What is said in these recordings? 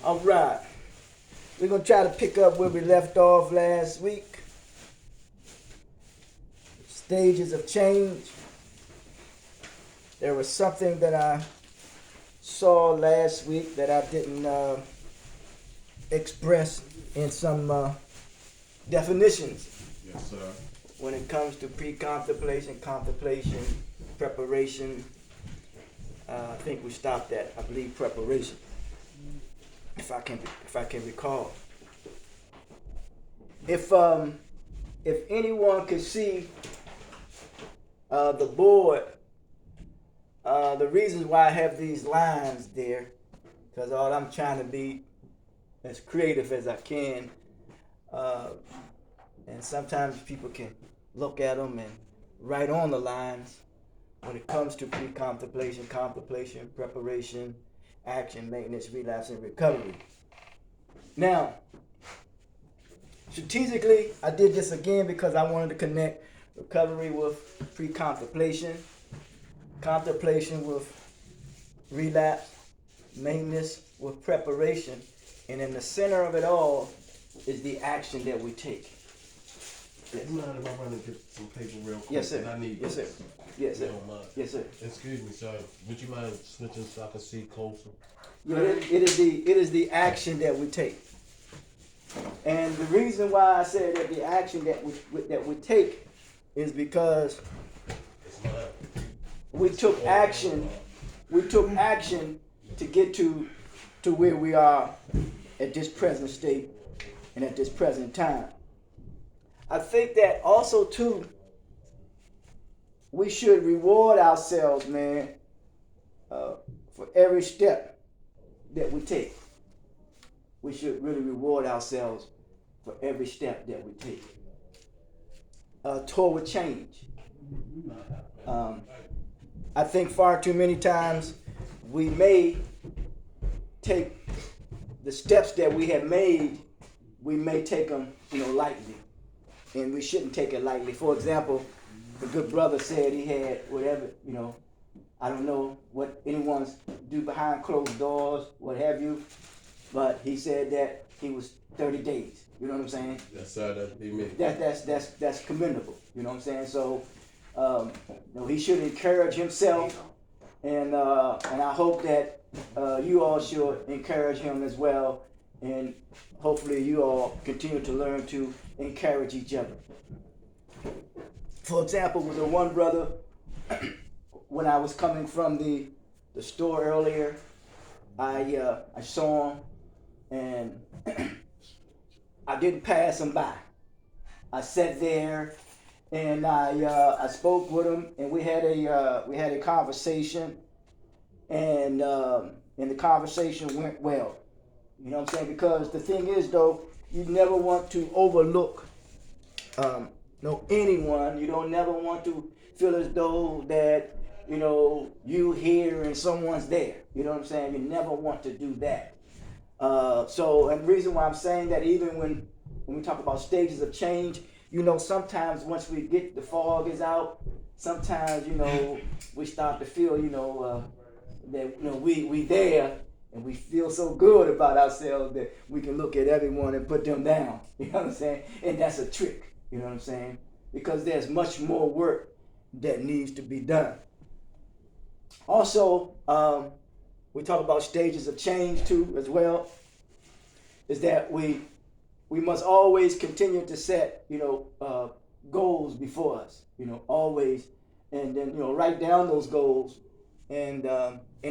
All right. We're going to try to pick up where we left off last week. Stages of change. There was something that I saw last week that I didn't express in some definitions. Yes, sir. When it comes to pre-contemplation, contemplation, preparation. I think we stopped at, I believe, preparation. If I can recall. If anyone could see the board, the reasons why I have these lines there, because all I'm trying to be as creative as I can, and sometimes people can look at them and write on the lines when it comes to pre-contemplation, contemplation, preparation, action, maintenance, relapse, and recovery. Now, strategically, I did this again because I wanted to connect recovery with pre-contemplation, contemplation with relapse, maintenance with preparation, and in the center of it all is the action that we take. Yes. You mind if I run and get some paper real quick? Yes, sir. I need Yes, sir. Yes, sir. Yes, sir. Excuse me, sir. Would you mind switching so I can see closer? Yeah, it is the action that we take. And the reason why I said that the action that we take is because we took action to get to where we are at this present state and at this present time. I think that also too, we should reward ourselves, man, for every step that we take. We should really reward ourselves for every step that we take toward change. I think far too many times we may take the steps that we have made, we may take them, lightly, and we shouldn't take it lightly. For example, the good brother said he had whatever, I don't know what anyone's do behind closed doors, what have you, but he said that he was 30 days. You know what I'm saying? Yes, sir. That'd be me. That's commendable. You know what I'm saying? So, he should encourage himself, and I hope that you all should encourage him as well, and hopefully you all continue to learn to encourage each other. For example, with the one brother, when I was coming from the store earlier, I saw him and I didn't pass him by. I sat there and I spoke with him, and we had a conversation, and the conversation went well. You know what I'm saying? Because the thing is, though, you never want to overlook anyone. You don't never want to feel as though that you here and someone's there. You know what I'm saying? You never want to do that. And the reason why I'm saying that, even when we talk about stages of change, sometimes once we get the fog is out, sometimes we start to feel that we there, and we feel so good about ourselves that we can look at everyone and put them down. You know what I'm saying? And that's a trick. You know what I'm saying? Because there's much more work that needs to be done. Also, we talk about stages of change too as well, is that we must always continue to set goals before us, always, and then write down those goals and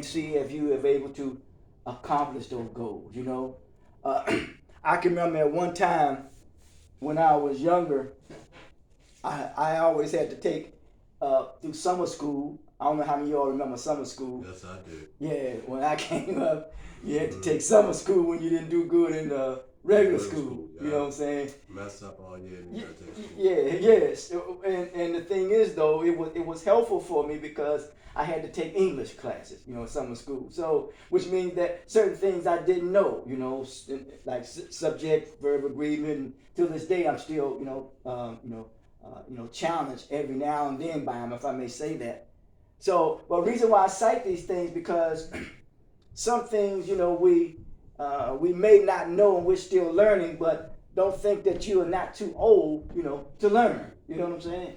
see if you are able to accomplish those goals. I can remember at one time when I was younger, I always had to take through summer school. I don't know how many of y'all remember summer school. Yes, I do. Yeah, when I came up, you had to take summer school when you didn't do good in regular school. Yeah. You know what I'm saying? Mess up all year and you gotta take school. Yes. And the thing is, though, it was helpful for me because I had to take English classes, summer school. So, which means that certain things I didn't know, like subject, verb, agreement. To this day, I'm still, challenged every now and then by them, if I may say that. So, but the reason why I cite these things, because some things, we We may not know and we're still learning, but don't think that you are not too old, to learn. You know what I'm saying?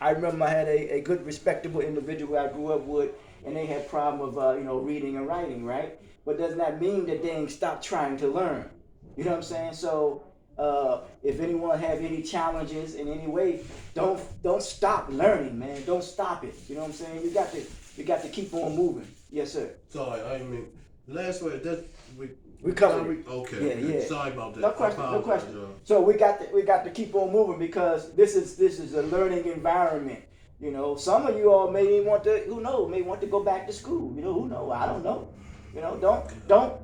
I remember I had a good, respectable individual I grew up with, and they had problem with, reading and writing, right? But does not mean that they ain't stopped trying to learn. You know what I'm saying? So if anyone have any challenges in any way, don't stop learning, man. Don't stop it. You know what I'm saying? You got to keep on moving. Yes, sir. Sorry, I mean, last way that we covered it. Okay. Yeah. Sorry about that. No question. So we got to keep on moving because this is a learning environment. Some of you all may want to go back to school. Who knows? I don't know.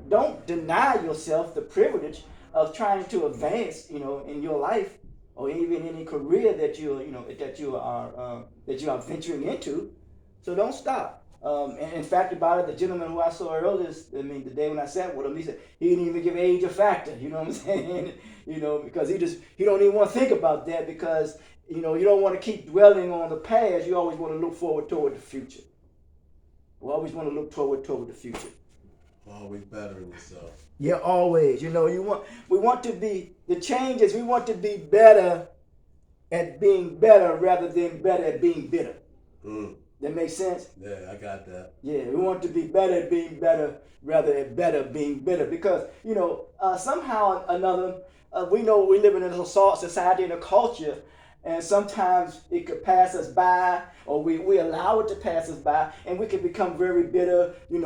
Don't deny yourself the privilege of trying to advance, in your life or even any career that you are venturing into. So don't stop. And in fact about it, the gentleman who I saw earlier, the day when I sat with him, he said he didn't even give age a factor. You know what I'm saying? Because he don't even want to think about that because you don't want to keep dwelling on the past. You always want to look forward toward the future. We always want to look toward the future. Always bettering yourself. Yeah, always. We want to be the changes. We want to be better at being better rather than better at being bitter. That makes sense? Yeah, I got that. Yeah, we want to be better at being better rather than better being bitter because somehow or another we know we live in a society and a culture. And sometimes it could pass us by, or we allow it to pass us by, and we can become very bitter, an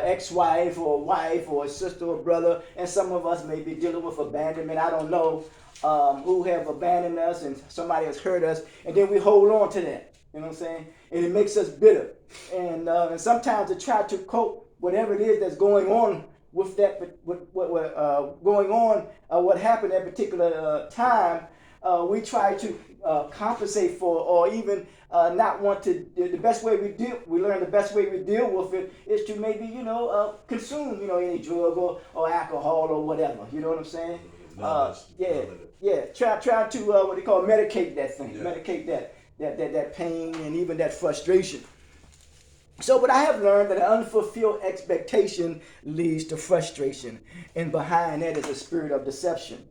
ex-wife or a wife or a sister or brother. And some of us may be dealing with abandonment. I don't know who have abandoned us and somebody has hurt us, and then we hold on to that. You know what I'm saying? And it makes us bitter. And sometimes to try to cope whatever it is that's going on with that, what happened at a particular time. We try to compensate for, or even not want to. The best way we learn the best way we deal with it is to maybe consume any drug or alcohol or whatever. You know what I'm saying? Try to what they call medicate that thing, medicate that pain and even that frustration. So, but I have learned that an unfulfilled expectation leads to frustration, and behind that is a spirit of deception.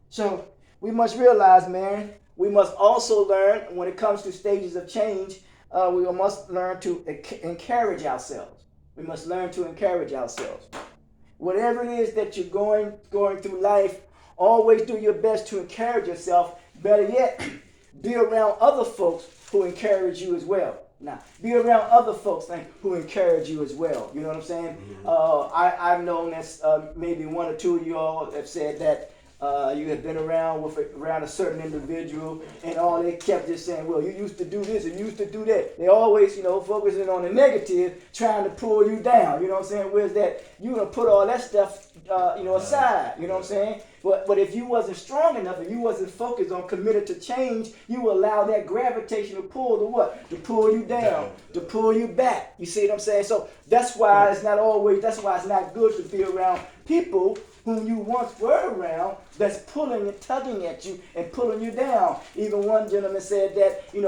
So we must realize, man, we must also learn when it comes to stages of change, we must learn to encourage ourselves. We must learn to encourage ourselves. Whatever it is that you're going through life, always do your best to encourage yourself. Better yet, be around other folks who encourage you as well. Now, be around other folks who encourage you as well. You know what I'm saying? Mm-hmm. I've known that maybe one or two of you all have said that you have been around a certain individual, and all they kept just saying, well, you used to do this and you used to do that. They always, focusing on the negative, trying to pull you down. You know what I'm saying? Whereas that you're gonna put all that stuff, aside. You know what I'm saying? But if you wasn't strong enough, if you wasn't focused on committed to change, you will allow that gravitation to pull to what? To pull you down, to pull you back. You see what I'm saying? So that's why it's not good to be around people whom you once were around that's pulling and tugging at you and pulling you down. Even one gentleman said that, he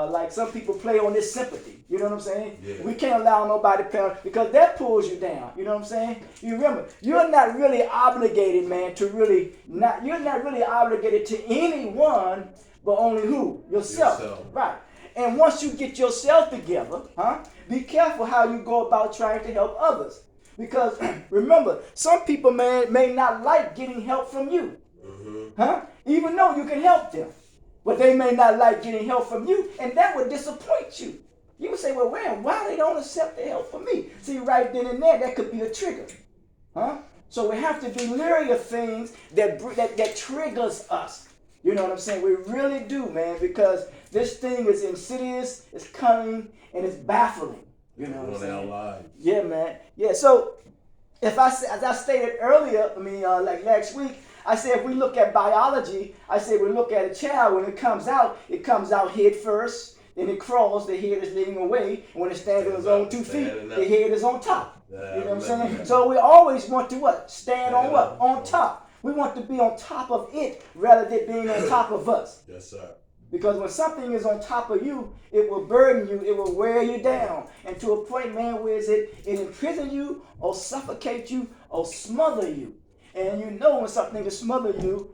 like some people play on this sympathy. You know what I'm saying? Yeah. We can't allow nobody to play on, because that pulls you down. You know what I'm saying? You remember, you're not really obligated, man, you're not really obligated to anyone, but only who? Yourself. Right. And once you get yourself together, be careful how you go about trying to help others. Because remember, some people may not like getting help from you. Mm-hmm. Even though you can help them. But they may not like getting help from you, and that would disappoint you. You would say, well, why they don't accept the help from me? See, right then and there, that could be a trigger. So we have to be leery of things that triggers us. You know what I'm saying? We really do, man, because this thing is insidious, it's cunning, and it's baffling. You know what I'm saying? Yeah, man. Yeah, so as I stated earlier, like last week, I said if we look at biology, I said we look at a child, when it comes out head first, then it crawls, the head is leading away, and when it stands on its own 2 feet, the head is on top. You know what I'm saying? So we always want to what? Stand on what? On top. We want to be on top of it rather than being on top of us. Yes, sir. Because when something is on top of you, it will burden you, it will wear you down. And to a point, man, where is it imprison you or suffocate you or smother you. And you know when something is smother you,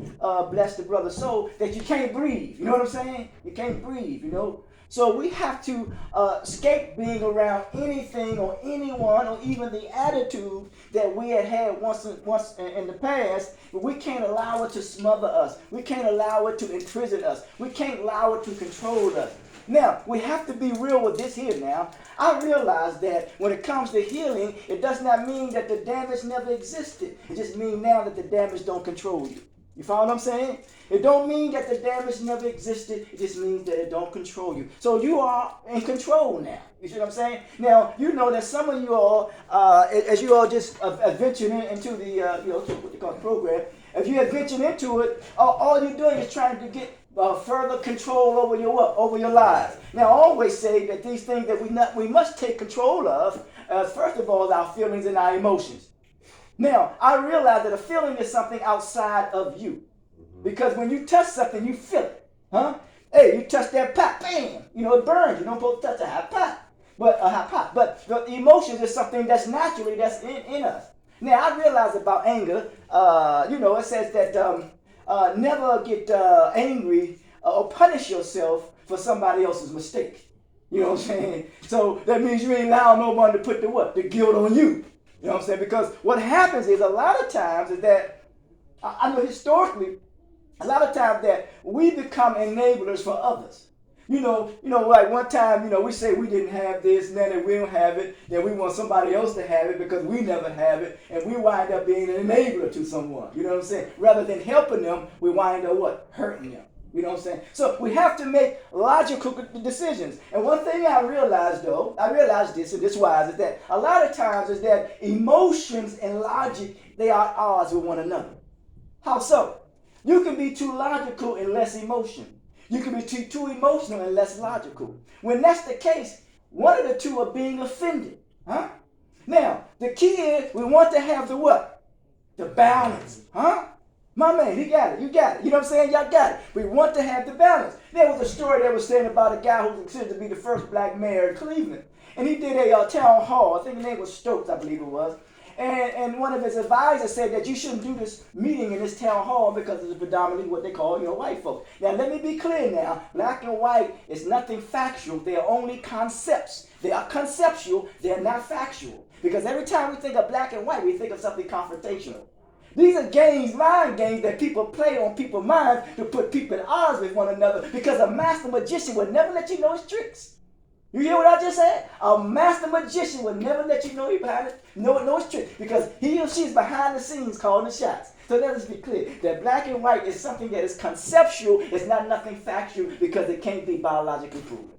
bless the brother's soul, that you can't breathe. You know what I'm saying? You can't breathe, you know. So we have to escape being around anything or anyone or even the attitude that we had once in the past. But we can't allow it to smother us. We can't allow it to imprison us. We can't allow it to control us. Now, we have to be real with this here now. I realize that when it comes to healing, it does not mean that the damage never existed. It just means now that the damage don't control you. You follow what I'm saying? It don't mean that the damage never existed. It just means that it don't control you. So you are in control now. You see what I'm saying? Now, you know that some of you all, as you all just ventured into the, what they call the program, if you have ventured into it, all you're doing is trying to get further control over your what? Over your lives. Now, I always say that these things that we must take control of, first of all, our feelings and our emotions. Now, I realize that a feeling is something outside of you. Because when you touch something, you feel it. Huh? Hey, you touch that pot, bam! You know, it burns. You don't supposed to touch a hot pot. But the emotions is something that's naturally that's in us. Now, I realize about anger, it says that never get angry or punish yourself for somebody else's mistake. You know what I'm saying? So that means you ain't allowing nobody to put the guilt on you. You know what I'm saying? Because what happens is a lot of times is that, I know historically, a lot of times that we become enablers for others. You know, like one time, we say we didn't have this, and then if we don't have it, then we want somebody else to have it because we never have it, and we wind up being an enabler to someone. You know what I'm saying? Rather than helping them, we wind up what? Hurting them. You know what I'm saying? So we have to make logical decisions. And one thing I realized this, and this wise, is that a lot of times is that emotions and logic, they are at odds with one another. How so? You can be too logical and less emotional. You can be too emotional and less logical. When that's the case, one of the two are being offended. Huh? Now, the key is we want to have the what? The balance. Huh? My man, he got it. You got it. You know what I'm saying? Y'all got it. We want to have the balance. There was a story that was saying about a guy who was considered to be the first black mayor in Cleveland. And he did a town hall. I think his name was Stokes, I believe it was. And one of his advisors said that you shouldn't do this meeting in this town hall because it's predominantly what they call, white folks. Now, let me be clear now. Black and white is nothing factual. They are only concepts. They are conceptual. They are not factual. Because every time we think of black and white, we think of something confrontational. These are games, mind games, that people play on people's minds to put people at odds with one another because a master magician would never let you know his tricks. You hear what I just said? A master magician would never let you know know his trick because he or she is behind the scenes calling the shots. So let us be clear that black and white is something that is conceptual. It's not nothing factual because it can't be biologically proven.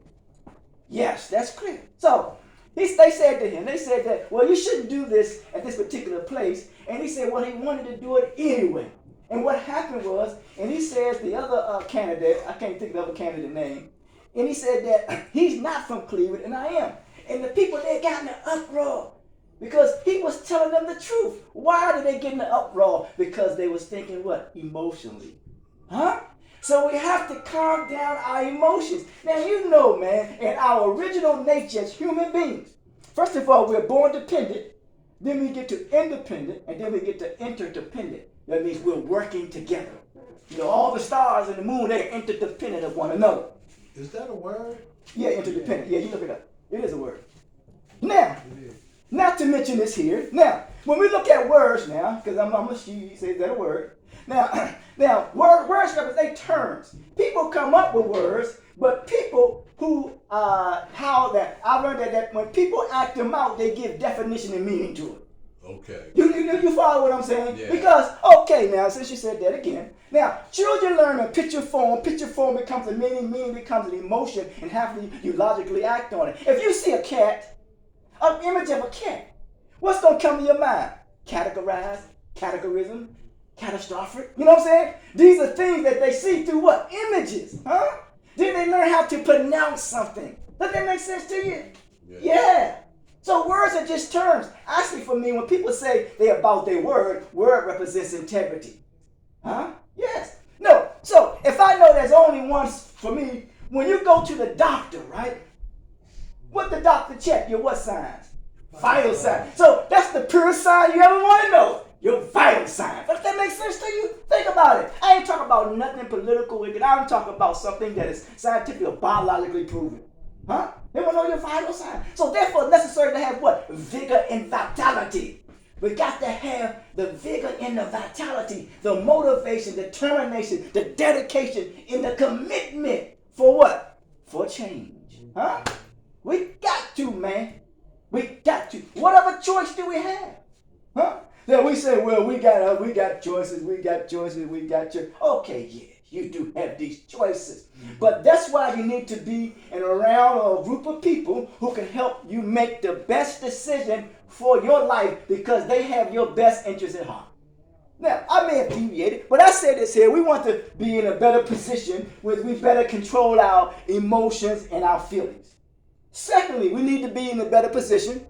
Yes, that's clear. So they said to him, that, well, you shouldn't do this at this particular place. And he said, well, he wanted to do it anyway. And what happened was, and he says the other candidate, I can't think of the other candidate name, and he said that he's not from Cleveland and I am. And the people, they got in an uproar because he was telling them the truth. Why did they get in an uproar? Because they was thinking what? Emotionally. Huh? So we have to calm down our emotions. Now, man, in our original nature as human beings, first of all, we're born dependent, then we get to independent, and then we get to interdependent. That means we're working together. All the stars and the moon, they're interdependent of one another. Is that a word? Yeah, interdependent. Yeah, you look it up. It is a word. Now, not to mention this here. Now, when we look at words now, because I'm going to say that a word. Now, words represent terms. People come up with words, but people who, I learned that when people act them out, they give definition and meaning to it. Okay. You follow what I'm saying? Yeah. Because, okay, now, since you said that again. Now, children learn in picture form. Picture form becomes a meaning becomes an emotion, and you logically act on it. If you see a cat, an image of a cat, what's going to come to your mind? Categorize, categorism, catastrophic. You know what I'm saying? These are things that they see through what? Images. Huh? Then they learn how to pronounce something. Does that make sense to you? Yeah. So words are just terms. Actually, for me, when people say they're about their word represents integrity. Huh? Yes. No, So if I know there's only one for me, when you go to the doctor, right? What the doctor check? Your what signs? Vital signs. So that's the purest sign you ever want to know. Your vital signs. Does that make sense to you? Think about it. I ain't talking about nothing political. I'm talking about something that is scientifically or biologically proven. Huh? They want to know your vital signs. So therefore it's necessary to have what? Vigor and vitality. We got to have the vigor and the vitality, the motivation, the determination, the dedication, and the commitment for what? For change. Huh? We got to, man. We got to. What other choice do we have? Huh? Then we say, well, we got choices. Okay, yeah, you do have these choices. But that's why you need to be around a group of people who can help you make the best decision for your life because they have your best interest at heart. Now, I may have deviated, but I said this here. We want to be in a better position where we better control our emotions and our feelings. Secondly, we need to be in a better position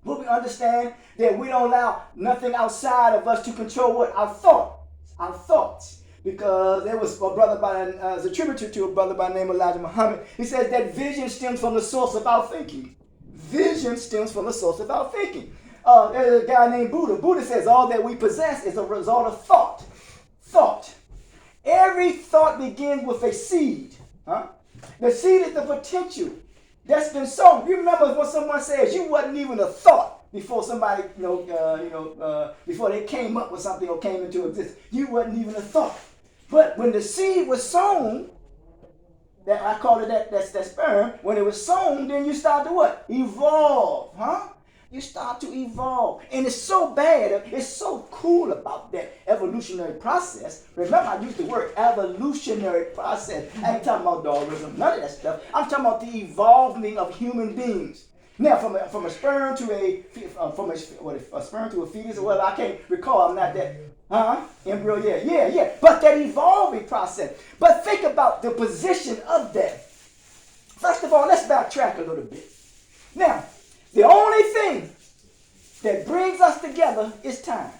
where we understand that we don't allow nothing outside of us to control what? Our thoughts. Because there was a brother as a tribute to a brother by the name of Elijah Muhammad. He says that vision stems from the source of our thinking. Vision stems from the source of our thinking. There's a guy named Buddha. Buddha says all that we possess is a result of thought. Thought. Every thought begins with a seed. Huh? The seed is the potential that's been sown. You remember when someone says you wasn't even a thought before somebody, before they came up with something or came into existence. You wasn't even a thought. But when the seed was sown, that I call it that sperm, when it was sown, then you start to what? Evolve, huh? You start to evolve. And it's so bad, it's so cool about that evolutionary process. Remember, I used the word evolutionary process. I ain't talking about Darwinism, none of that stuff. I'm talking about the evolving of human beings. Now, from a sperm to a sperm to a fetus or whatever, I can't recall. I'm not that, embryo, yeah. But that evolving process. But think about the position of that. First of all, let's backtrack a little bit. Now, the only thing that brings us together is time.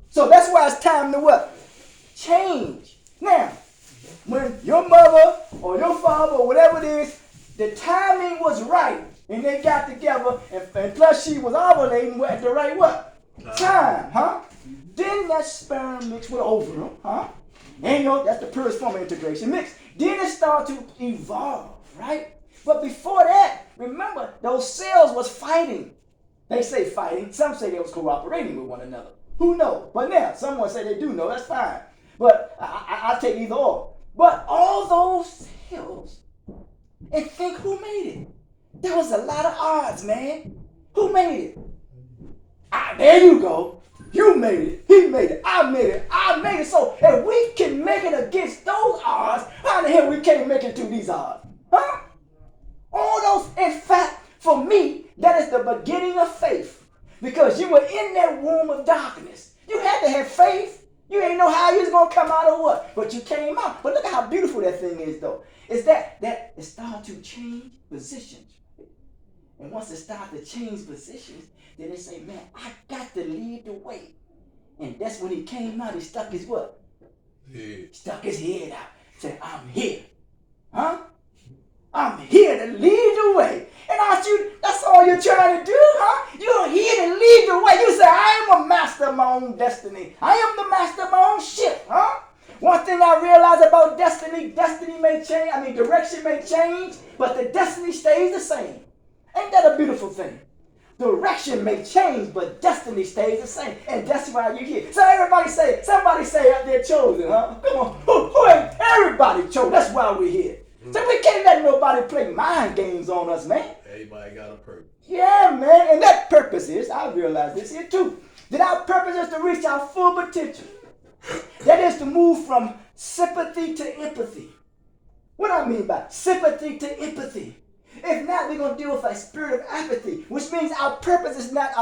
So that's why it's time to what? Change. Now, when your mother or your father or whatever it is, the timing was right. And they got together, and plus she was ovulating at the right what? Time, huh? Then that sperm mixed with ovum, huh? And that's the purest form of integration mix. Then it started to evolve, right? But before that, remember, those cells was fighting. They say fighting. Some say they was cooperating with one another. Who knows? But now, someone say they do know. That's fine. But I take either or. But all those cells, and think who made it? There was a lot of odds, man. Who made it? There you go. You made it. He made it. I made it. So if we can make it against those odds, how the hell we can't make it to these odds? Huh? All those, in fact, for me, that is the beginning of faith. Because you were in that womb of darkness. You had to have faith. You ain't know how you was going to come out or what. But you came out. But look at how beautiful that thing is, though. It's that it started to change positions. And once it started to change positions, then they say, man, I got to lead the way. And that's when he came out, he stuck his what? Head. Stuck his head out. Said, I'm here. Huh? I'm here to lead the way. And aren't you, that's all you're trying to do, huh? You're here to lead the way. You say, I am a master of my own destiny. I am the master of my own ship, huh? One thing I realize about destiny may change, direction may change, but the destiny stays the same. Ain't that a beautiful thing? Direction may change, but destiny stays the same. And that's why you're here. So somebody say out there chosen, huh? Come on, who ain't everybody chosen? That's why we're here. So we can't let nobody play mind games on us, man. Everybody got a purpose. Yeah, man. And that purpose is, I realize this here too, that our purpose is to reach our full potential. That is to move from sympathy to empathy. What do I mean by sympathy to empathy? If not, we're going to deal with a spirit of apathy, which means our true purpose is not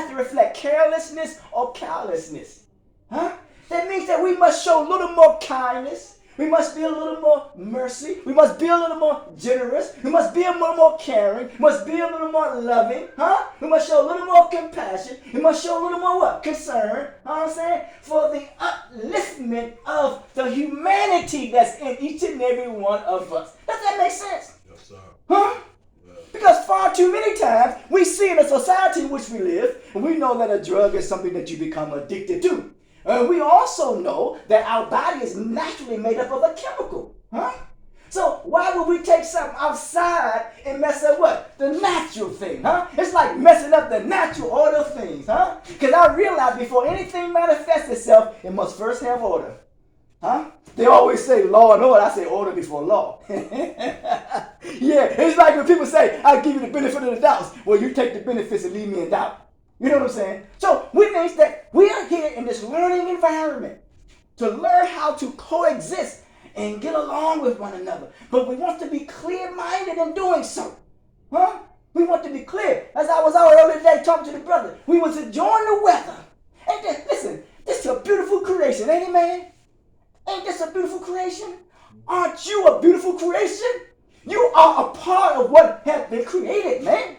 to reflect carelessness or callousness. Huh? That means that we must show a little more kindness, We must be a little more mercy. We must be a little more generous. We must be a little more caring. We must be a little more loving. Huh? We must show a little more compassion. We must show a little more what? Concern. Know what I'm saying? For the upliftment of the humanity that's in each and every one of us. Does that make sense? Yes, sir. Huh? Because far too many times we see in the society in which we live, and we know that a drug is something that you become addicted to. And we also know that our body is naturally made up of a chemical. Huh? So why would we take something outside and mess up what? The natural thing, huh? It's like messing up the natural order of things, huh? Because I realize before anything manifests itself, it must first have order. Huh? They always say law and order. I say order before law. Yeah, it's like when people say, I'll give you the benefit of the doubt. Well, you take the benefits and leave me in doubt. You know what I'm saying? So, which means that we are here in this learning environment to learn how to coexist and get along with one another. But we want to be clear-minded in doing so. Huh? We want to be clear. As I was out earlier today talking to the brother, we was enjoying the weather. And then, listen, this is a beautiful creation, ain't it, man? Ain't this a beautiful creation? Aren't you a beautiful creation? You are a part of what has been created, man.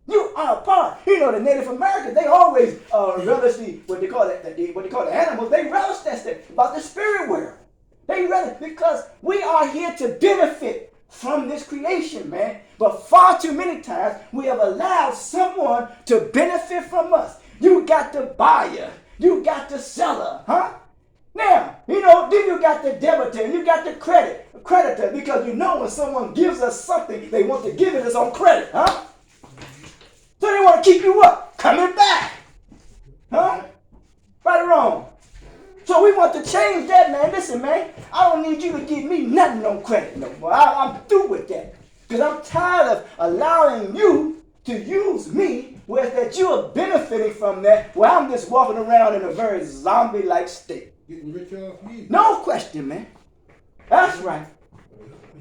You are a part. You know, the Native Americans, they always relish what they call the animals. They relish that stuff about the spirit world. They relish because we are here to benefit from this creation, man. But far too many times we have allowed someone to benefit from us. You got the buyer. You got the seller, huh? Now, you know, then you got the debitor, you got the creditor, because you know when someone gives us something, they want to give it as on credit, huh? So they want to keep you up, coming back, huh? Right or wrong? So we want to change that, man. Listen, man, I don't need you to give me nothing on credit no more. I'm through with that, because I'm tired of allowing you to use me, where that you are benefiting from that, where I'm just walking around in a very zombie-like state. Getting rich off me. No question, man. That's right.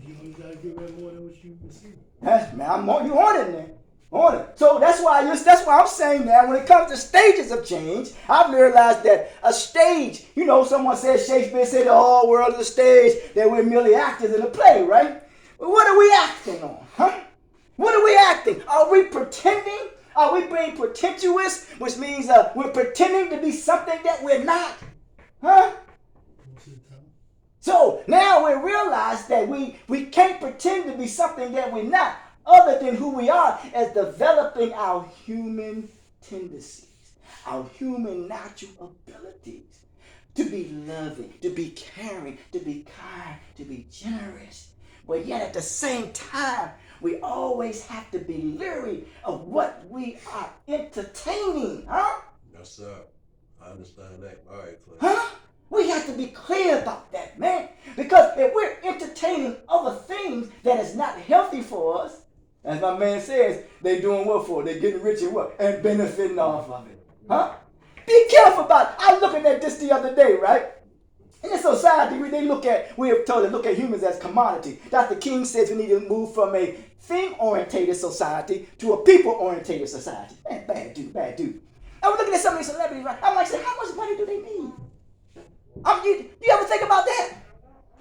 You gotta give that more than what you receive. That's man. I'm on you on it, man. On it. So that's why I'm saying that when it comes to stages of change, I've realized that a stage, you know, someone said Shakespeare said the whole world is a stage, that we're merely actors in a play, right? But what are we acting on? Huh? What are we acting? Are we pretending? Are we being pretentious? Which means we're pretending to be something that we're not. Huh? So now we realize that we can't pretend to be something that we're not, other than who we are, as developing our human tendencies, our human natural abilities to be loving, to be caring, to be kind, to be generous. But yet at the same time, we always have to be leery of what we are entertaining, huh? Yes, sir. I understand that. All right, Cliff. Huh? We have to be clear about that, man. Because if we're entertaining other things that is not healthy for us, as my man says, they doing what for? They getting rich and what? And benefiting off of it. Huh? Be careful about it. I was looking at this the other day, right? In this society, we have told to look at humans as commodity. Dr. King says we need to move from a thing-orientated society to a people-orientated society. Man, bad dude. I was looking at some of these celebrities, right? I'm like, how much money do they need? You ever think about that?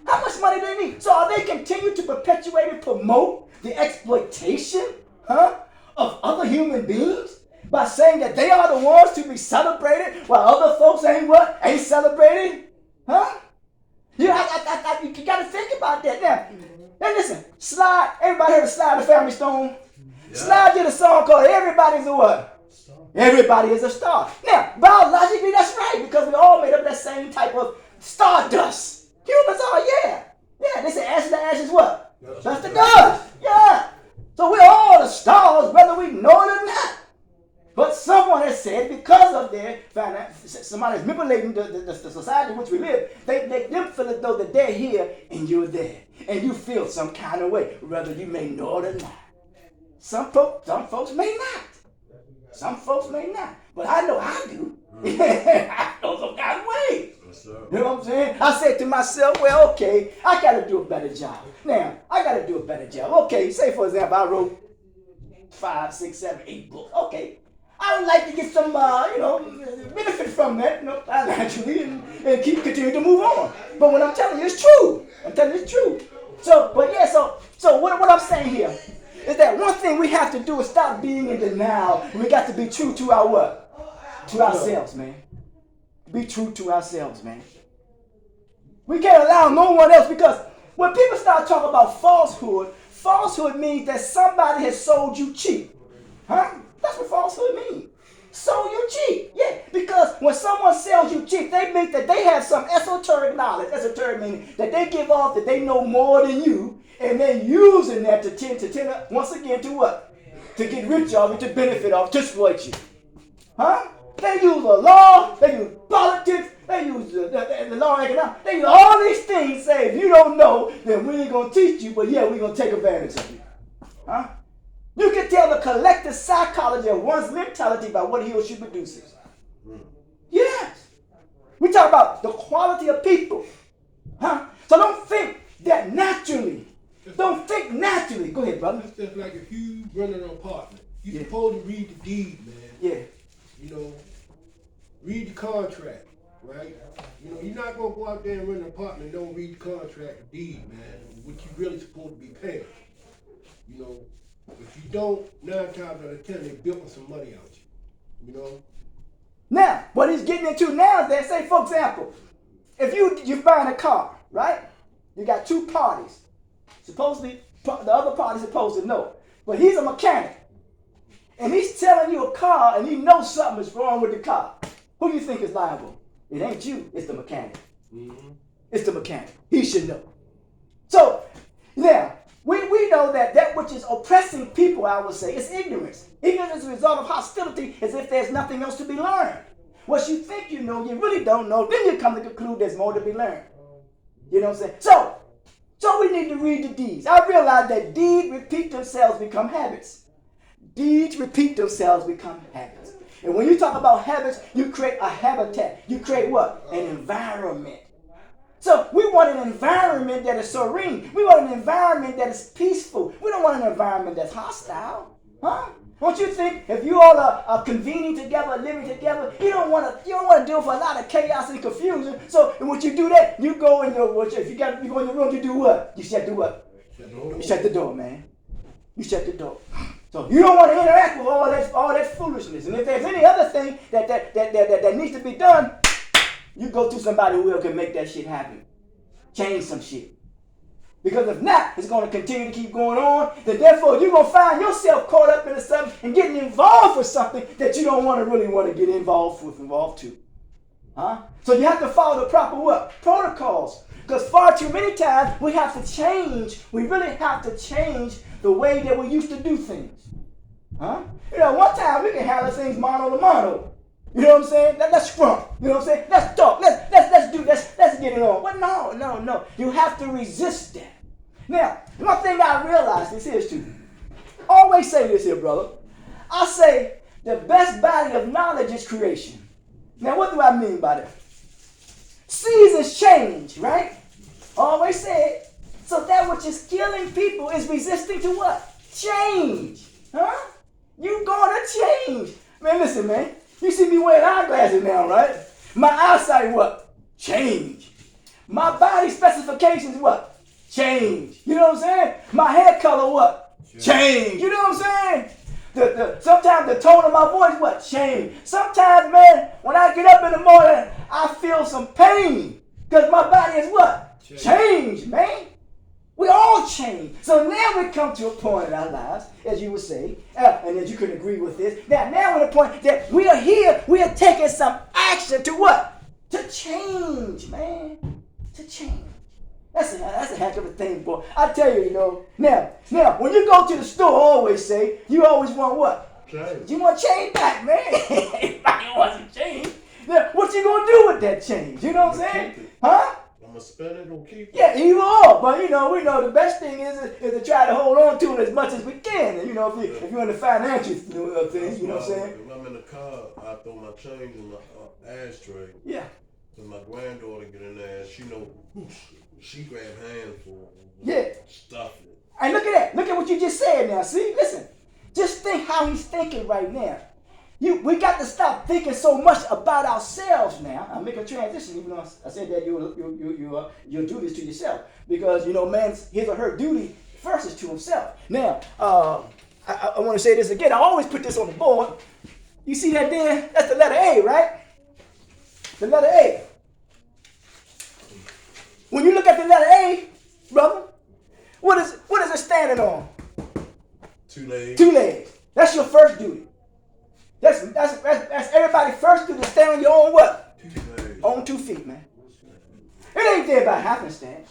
How much money do they need? So are they continue to perpetuate and promote the exploitation, huh, of other human beings by saying that they are the ones to be celebrated while other folks ain't celebrated? Huh? You got to think about that now. Now listen, Slide, everybody heard of Slide the Family Stone? Yeah. Slide did a song called Everybody's a what? Everybody is a star. Now, biologically, that's right, because we all made up that same type of stardust. Humans are, yeah. Yeah, they say ashes to ashes what? Dust to dust. Yeah. So we're all the stars, whether we know it or not. But someone has said because of their finance, somebody's manipulating the society in which we live, they make them feel as though that they're here and you're there. And you feel some kind of way, whether you may know it or not. Some folks may not. Some folks may not, but I know I do. I know some kind of way. You know what I'm saying? I said to myself, well, okay, I got to do a better job. Now, I got to do a better job. Okay, say for example, I wrote 5, 6, 7, 8 books. Okay, I would like to get some, benefit from that, financially, and continue to move on. But what I'm telling you is true. I'm telling you it's true. So what I'm saying here is that one thing we have to do is stop being in denial. And we got to be true to our what? To ourselves, man. Be true to ourselves, man. We can't allow no one else, because when people start talking about falsehood means that somebody has sold you cheap. Huh? That's what falsehood means. Sold you cheap. Yeah. Because when someone sells you cheap, they mean that they have some esoteric knowledge. Esoteric meaning that they give off that they know more than you, and then using that to tend once again to what? To get rich off it, to benefit off, to exploit you. Huh? They use the law, they use politics, they use the law of economics, they use all these things, say if you don't know, then we ain't going to teach you, but yeah, we're going to take advantage of you. Huh? You can tell the collective psychology of one's mentality by what he or she produces. Yes. We talk about the quality of people. Huh? So don't think that naturally. Don't think naturally. Go ahead, brother. It's just like if you rent an apartment, you're supposed to read the deed, man. Yeah. Read the contract, right? You're not going to go out there and rent an apartment and don't read the contract, the deed, man, what you really supposed to be paying. If you don't, 9 times out of 10, they're bilking some money out you, Now, what he's getting into now is that, say, for example, if you're buying a car, right? You got two parties. Supposedly, the other party's supposed to know. But he's a mechanic. And he's telling you a car, and he knows something is wrong with the car. Who do you think is liable? It ain't you, it's the mechanic. Mm-hmm. It's the mechanic. He should know. So, now, we know that which is oppressing people, I would say, is ignorance. Ignorance is a result of hostility, as if there's nothing else to be learned. What you think you know, you really don't know. Then you come to conclude there's more to be learned. You know what I'm saying? So we need to read the deeds. I realize that deeds repeat themselves, become habits. Deeds repeat themselves, become habits. And when you talk about habits, you create a habitat. You create what? An environment. So we want an environment that is serene. We want an environment that is peaceful. We don't want an environment that's hostile. Huh? Don't you think if you all are convening together, living together, you don't want to deal with a lot of chaos and confusion. So when you do that, you go in your if you go in your room, you do what? You shut the what? You shut the door, man. You shut the door. So you don't want to interact with all that foolishness. And if there's any other thing that needs to be done, you go to somebody who can make that shit happen. Change some shit. Because if not, it's going to continue to keep going on. Then therefore, you're going to find yourself caught up into something and getting involved with something that you don't really want to get involved to. Huh? So you have to follow the proper what? Protocols. Because far too many times we have to change. We really have to change the way that we used to do things. Huh? One time we can handle things mano to mano. You know what I'm saying? Let's scrum. You know what I'm saying? Let's talk. Let's get it on. But no. You have to resist that. Now, one thing I realized is here too. Always say this here, brother. I say the best body of knowledge is creation. Now, what do I mean by that? Seasons change, right? Always say it. So that which is killing people is resisting to what? Change. Huh? You gonna change. Man, listen, man. You see me wearing eyeglasses now, right? My eyesight what? Change. My body specifications what? Change. You know what I'm saying? My hair color what? Change. You know what I'm saying? Sometimes the tone of my voice what? Change. Sometimes, man, when I get up in the morning, I feel some pain. Because my body is what? Change, man. We all change. So now we come to a point in our lives, as you would say, and as you could agree with this. Now we're at a point that we are here, we are taking some action to what? To change, man. To change. That's a heck of a thing, boy. I tell you, Now, when you go to the store, always say, you always want what? Change. You want change back, man. Everybody wants to change. Now, what you gonna do with that change? You know what I'm saying? Huh? I'm gonna spend it or keep it. Yeah, either or. But we know the best thing is to try to hold on to it as much as we can. And, if you're in the financial things, you know what I'm saying? If I'm in the car, I throw my change in the ashtray. Yeah. Cause my granddaughter get in there, and she grab handful. Yeah. Stuff it. And look at that. Look at what you just said now. See, listen. Just think how he's thinking right now. We got to stop thinking so much about ourselves now. I'm making a transition, even though I said that you'll do this to yourself. Because, man's his or her duty first is to himself. Now, I want to say this again. I always put this on the board. You see that there? That's the letter A, right? The letter A. When you look at the letter A, brother, what is it standing on? 2 legs. 2 legs. That's your first duty. That's everybody's first duty, to stand on your own what? 2 legs. On 2 feet, man. It ain't there by happenstance.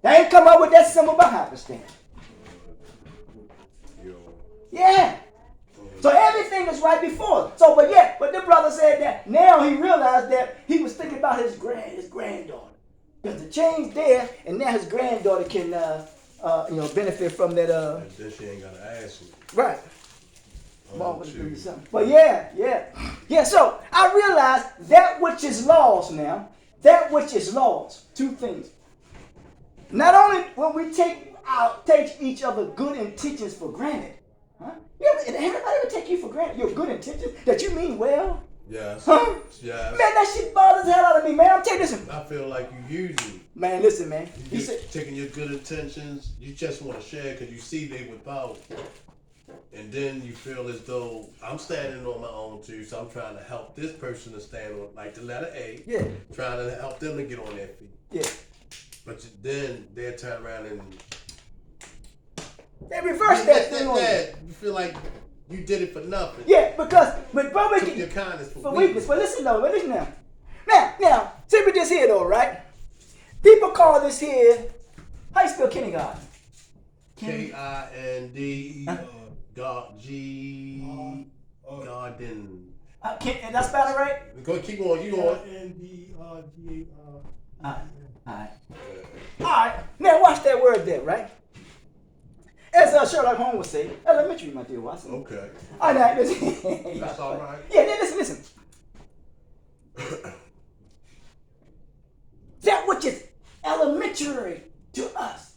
They ain't come up with that symbol by happenstance. Yeah. So everything is right before. So, but the brother said that now he realized that he was thinking about his granddaughter. There's a change there, and now his granddaughter can, benefit from that. And then she ain't gotta ask me. Right. But yeah. So I realized that which is lost now. That which is lost. 2 things. Not only when we take each other good intentions for granted. Huh? Everybody would take you for granted. Your good intentions that you mean well. Yes. Huh? Yes. Man, that shit bothers the hell out of me, man. I'm telling you, listen. I feel like you use me. Man, listen, man. You taking your good intentions, you just want to share because you see they without. And then you feel as though I'm standing on my own too, so I'm trying to help this person to stand on, like the letter A. Yeah. Trying to help them to get on their feet. Yeah. But then they'll turn around and they reverse that thing on you. You feel like you did it for nothing. Yeah, but brother, Took your kindness for weakness. But listen now. Now, see with this here though, right? People call this here, how you spell kindergarten? K-I-N-D, garden. And I spell it right? Go, keep going, you going. Alright, now watch that word there, right? As Sherlock Holmes would say, elementary, my dear Watson. Okay. All right, listen. That's all right. Yeah, listen. That which is elementary to us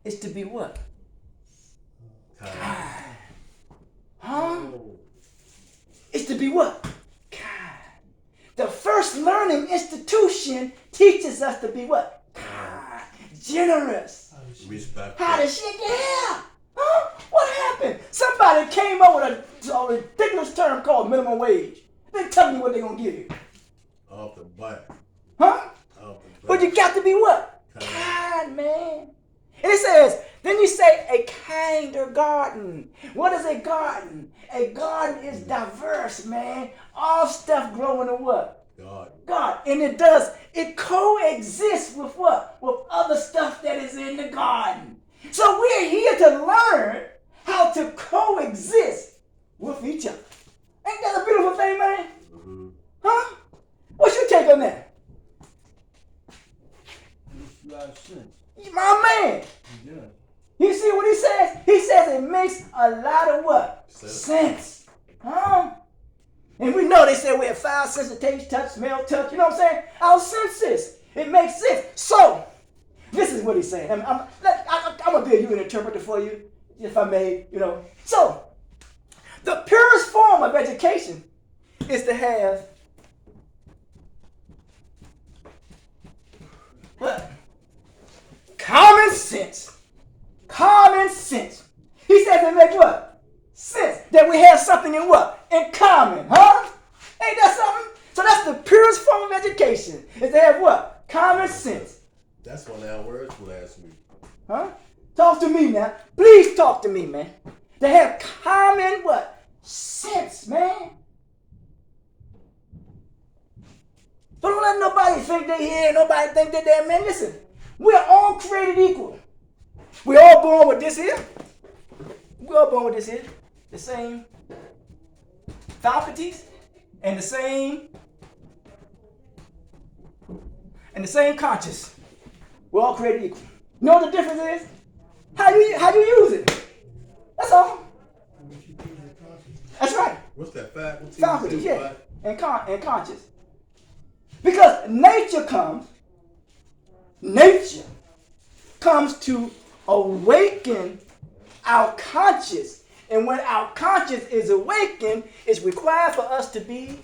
is to be what? Kind. Huh? It's to be what? Kind. The first learning institution teaches us to be what? Kind. Generous. Respect. How to shake your hair. Huh? What happened? Somebody came up with a ridiculous term called minimum wage. They tell me what they're going to give you. Off the butt. Huh? Off the butt. But you got to be what? Kind, man. And it says, then you say a kinder garden. What is a garden? A garden is diverse, man. All stuff growing in what? God. And it coexists with what? With other stuff that is in the garden. So we're here to learn how to coexist with each other. Ain't that a beautiful thing, man? Mm-hmm. Huh? What's your take on that? Makes a lot of sense. My man. Yeah. You see what he says? He says it makes a lot of what? Sense. Huh? And we know they say we have 5 senses: taste, touch, smell, touch. You know what I'm saying? Our senses. It makes sense. So, this is what he's saying. I'm going to be a human interpreter for you, if I may, So, the purest form of education is to have what? Common sense. Common sense. He says it makes what? Sense. That we have something in what? In common, huh? Ain't that something? So that's the purest form of education, is to have what? Common sense. That's one of our words from last week. Huh? Talk to me now. Please talk to me, man. To have common what? Sense, man. So don't let nobody think they here, nobody think they're there, man. Listen, we're all created equal. We're all born with this here. We're all born with this here. The same faculties and the same conscious. We're all created equal. You know what the difference is? How you use it. That's all. That's right. What's that faculty? Faculties, yeah. And conscious. Because nature comes to awaken our conscious And when our conscience is awakened, it's required for us to be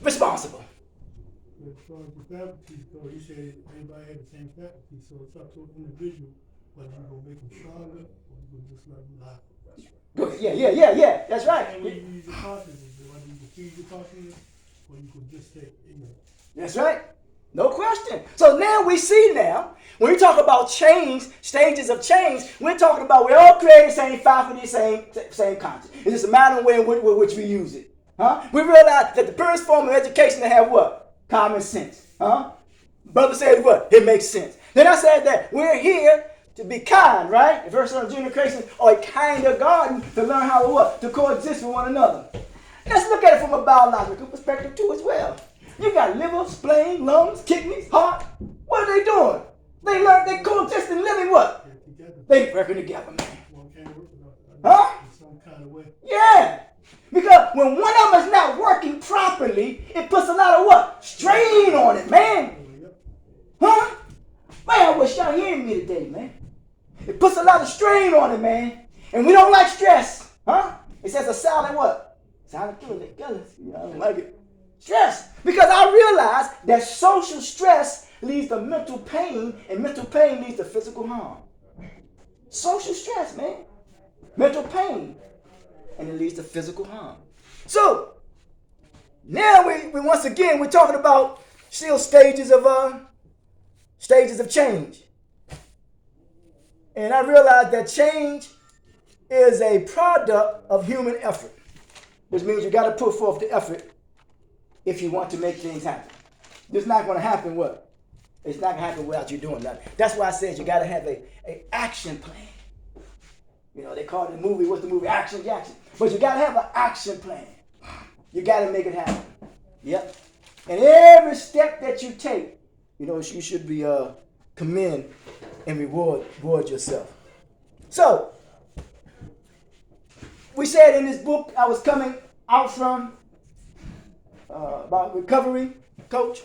responsible. As far as the faculties go, he said everybody had the same faculty, so it's up to an individual whether you gonna make them stronger or you gonna just let them lie. Yeah. That's right. And when you use your consciousness, whether you can feed your consciousness or you can just stay ignorant. That's right. No question. So now we see when we talk about change, stages of change, we're talking about we all create the same faculty, same conscience. It's just a matter of the way in which we use it. We realize that the purest form of education to have what? Common sense. Brother said what? It makes sense. Then I said that we're here to be kind, right? The verse on junior creation, or a kinder garden to learn how to what? To coexist with one another. Let's look at it from a biological perspective too as well. You got liver, spleen, lungs, kidneys, heart. What are they doing? They learn they coexist and living what? They working together, man. One can't work without Huh? in some kind of way. Yeah. Because when one of them is not working properly, it puts a lot of what? Strain on it, man. Huh? Man, I wish y'all hearing me today, man. It puts a lot of strain on it, man. And we don't like stress. It says a silent what? Silent killer. They kill us. I don't like it. Stress. Because I realize that social stress leads to mental pain, and mental pain leads to physical harm. Social stress, man. Mental pain. And it leads to physical harm. So, now we once again, we're talking about still stages of change. And I realize that change is a product of human effort, which means you got to put forth the effort if you want to make things happen. It's not going to happen what? It's not going to happen without you doing nothing. That's why I said you got to have a action plan. You know, they call it the movie, what's the movie? Action Jackson. But you got to have an action plan. You got to make it happen. Yep. And every step that you take, you know, you should be commend and reward yourself. So, we said in this book I was coming out from about recovery coach.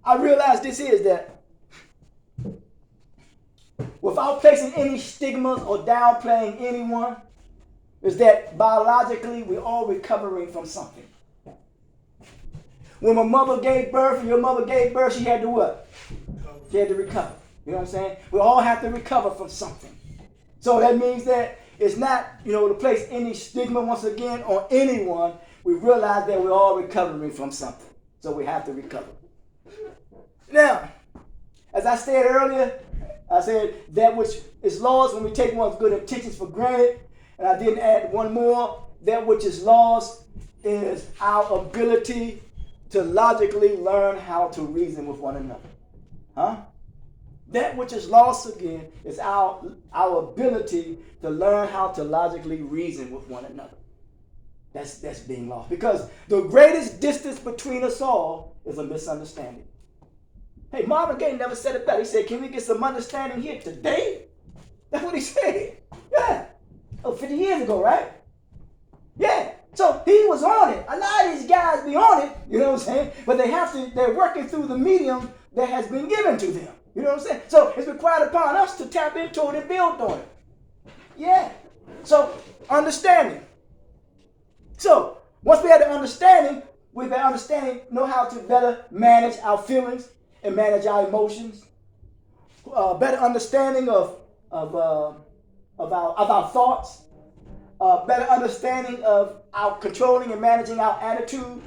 I realized this is that without placing any stigmas or downplaying anyone, is that biologically we're all recovering from something. When my mother gave birth and your mother gave birth, she had to what? She had to recover. You know what I'm saying? We all have to recover from something. So that means that it's not, to place any stigma once again on anyone. We realize that we're all recovering from something. So we have to recover. Now, as I said earlier, I said that which is lost when we take one's good intentions for granted. And I didn't add one more. That which is lost is our ability to logically learn how to reason with one another. That which is lost again is our ability to learn how to logically reason with one another. That's being lost. Because the greatest distance between us all is a misunderstanding. Hey, Marvin Gaye never said it better. He said, can we get some understanding here today? That's what he said. Yeah. 50 years ago, right? Yeah. So he was on it. A lot of these guys be on it, you know what I'm saying? But they're working through the medium that has been given to them. You know what I'm saying? So it's required upon us to tap into it and build on it. Yeah. So understanding. So once we have the understanding, know how to better manage our feelings and manage our emotions. Better understanding of our thoughts. Better understanding of our controlling and managing our attitude.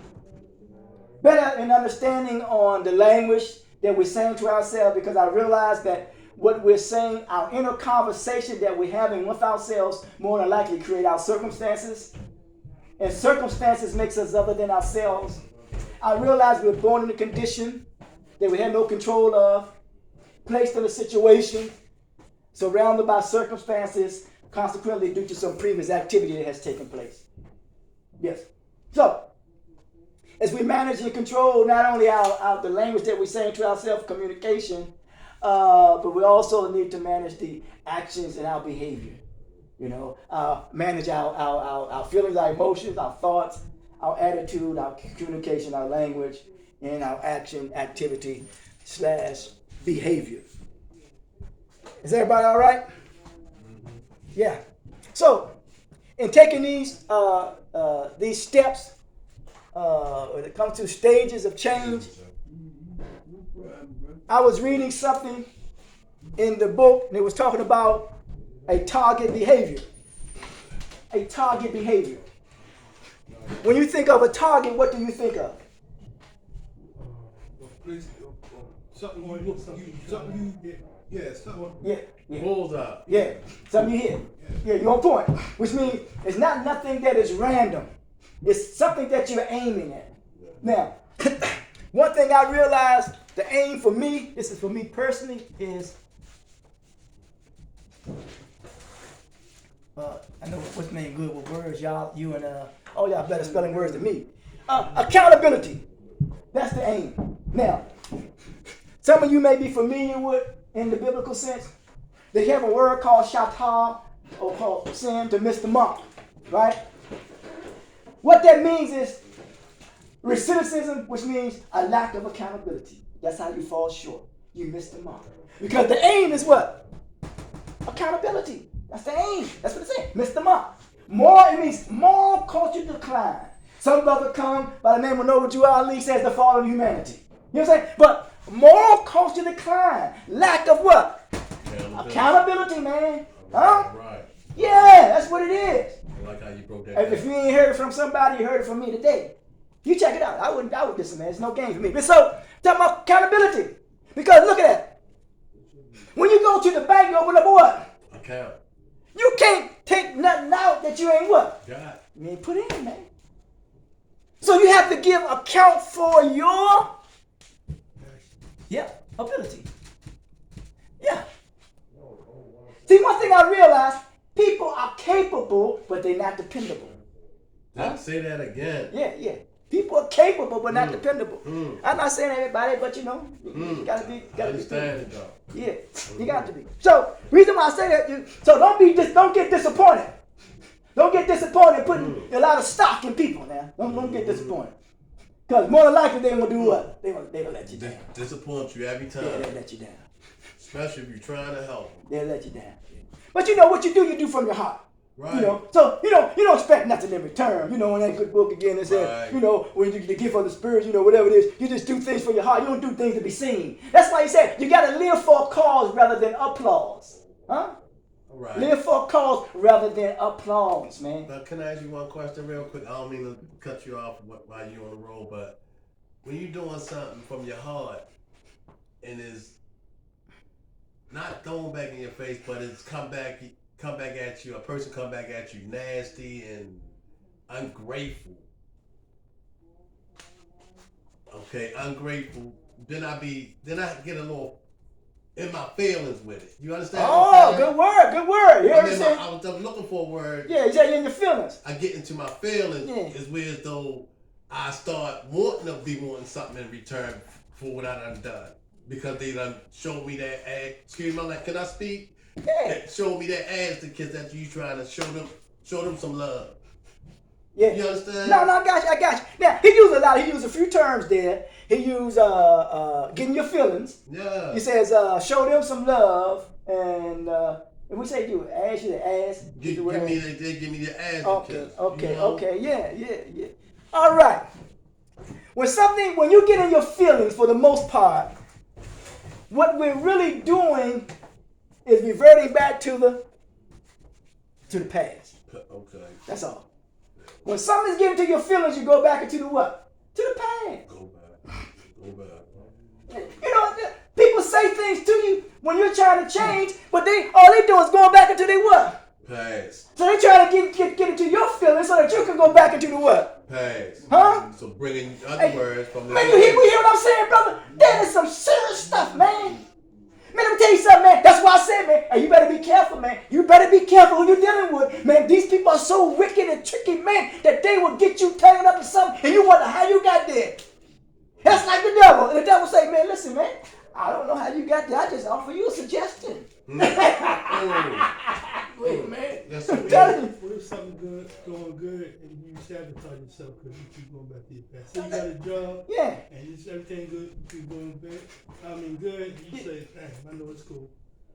Better in understanding on the language that we're saying to ourselves, because I realize that what we're saying, our inner conversation that we're having with ourselves, more than likely create our circumstances. And circumstances makes us other than ourselves. I realize we're born in a condition that we have no control of, placed in a situation, surrounded by circumstances, consequently due to some previous activity that has taken place. Yes. So, as we manage and control not only the language that we're saying to ourselves, communication, but we also need to manage the actions and our behavior. Manage our feelings, our emotions, our thoughts, our attitude, our communication, our language, and our action, activity behavior. Is everybody all right? Yeah. So, in taking these steps, when it comes to stages of change, I was reading something in the book, and it was talking about a target behavior. A target behavior. When you think of a target, what do you think of? Something you Yeah, yeah. Bullseye. Yeah, something you hit. Yeah, you're on point. Which means it's not nothing that is random. It's something that you're aiming at. Now, one thing I realized, the aim for me, this is for me personally, is I know what's name good with words, y'all. You and y'all better spelling words than me. Accountability. That's the aim. Now, some of you may be familiar with, in the biblical sense, they have a word called shatar, or called sin, to miss the mark, right? What that means is recidivism, which means a lack of accountability. That's how you fall short. You miss the mark. Because the aim is what? Accountability. That's the aim. That's what it's saying. Miss the mark. It means moral culture decline. Some brother come by the name of Noble Jew Ali says the fall of humanity. You know what I'm saying? But moral culture decline. Lack of what? Accountability, man. Huh? Right. Yeah, that's what it is. I like how you broke that down. If you ain't heard it from somebody, you heard it from me today. You check it out. I would listen, man. It's no game for me. But so, talking about accountability. Because look at that. When you go to the bank, you open up what? Account. You can't take nothing out that you ain't what? God. You ain't put in, man. So you have to give account for your ability. Yeah. See, one thing I realized, people are capable, but they're not dependable. Say that again. Yeah. People are capable, but not dependable. I'm not saying everybody, but you know, you gotta be. I understand it though. Yeah, you got to be. So, reason why I say that, so don't get disappointed. Don't get disappointed putting a lot of stock in people now. Don't get disappointed. Because more than likely they're going to do what? They're going to let you down. Disappoint you every time. Yeah, they'll let you down. Especially if you're trying to help them. They'll let you down. But you know what you do from your heart. Right. You know, so you don't expect nothing in return. You know, in that good book again, it says, you know, when you the gift of the Spirit, you know, whatever it is, you just do things for your heart. You don't do things to be seen. That's why he said you got to live for a cause rather than applause. Huh? Right. Live for a cause rather than applause, man. But can I ask you one question real quick? I don't mean to cut you off while you're on the road, but when you're doing something from your heart and it's not thrown back in your face, but it's come back at you, a person come back at you nasty and ungrateful. Okay, ungrateful. Then I get a little in my feelings with it. You understand? Oh, good word. You understand? I was looking for a word. Yeah, you say in your feelings. I get into my feelings. Yeah. It's weird as though I start wanting something in return for what I done. Because they done showed me that ass. Excuse me, I'm like, can I speak? Yeah. Showed me that ass to kids that you trying to show them some love. Yeah. You understand? No, I got you. Now, he used a few terms there. He used getting your feelings. Yeah. He says, show them some love, and if we say you ask, you the ass. Give me the ass. Okay, yeah. All right. When you get in your feelings, for the most part, what we're really doing is reverting back to the past. Okay. That's all. When something's getting to your feelings, you go back into the what? To the past. Go back. You know, people say things to you when you're trying to change, but all they do is going back into their what? Past. So they try to get into your feelings so that you can go back into the what? Past. Huh? So bringing other words from the Man, you hear what I'm saying, brother? That is some serious stuff, man. Man, let me tell you something, man. That's why I said, man, hey, you better be careful, man. You better be careful who you're dealing with. Man, these people are so wicked and tricky, man, that they will get you tangled up in something and you wonder how you got there. That's like the devil. And the devil say, man, listen, man, I don't know how you got there. I just offer you a suggestion. Wait, man. That's I'm telling you. What if something good going good, and you sabotage yourself because you keep going back to your past. So you got a job, Yeah. and it's everything good, you keep going back. I mean, good, you say, hey, I know it's cool.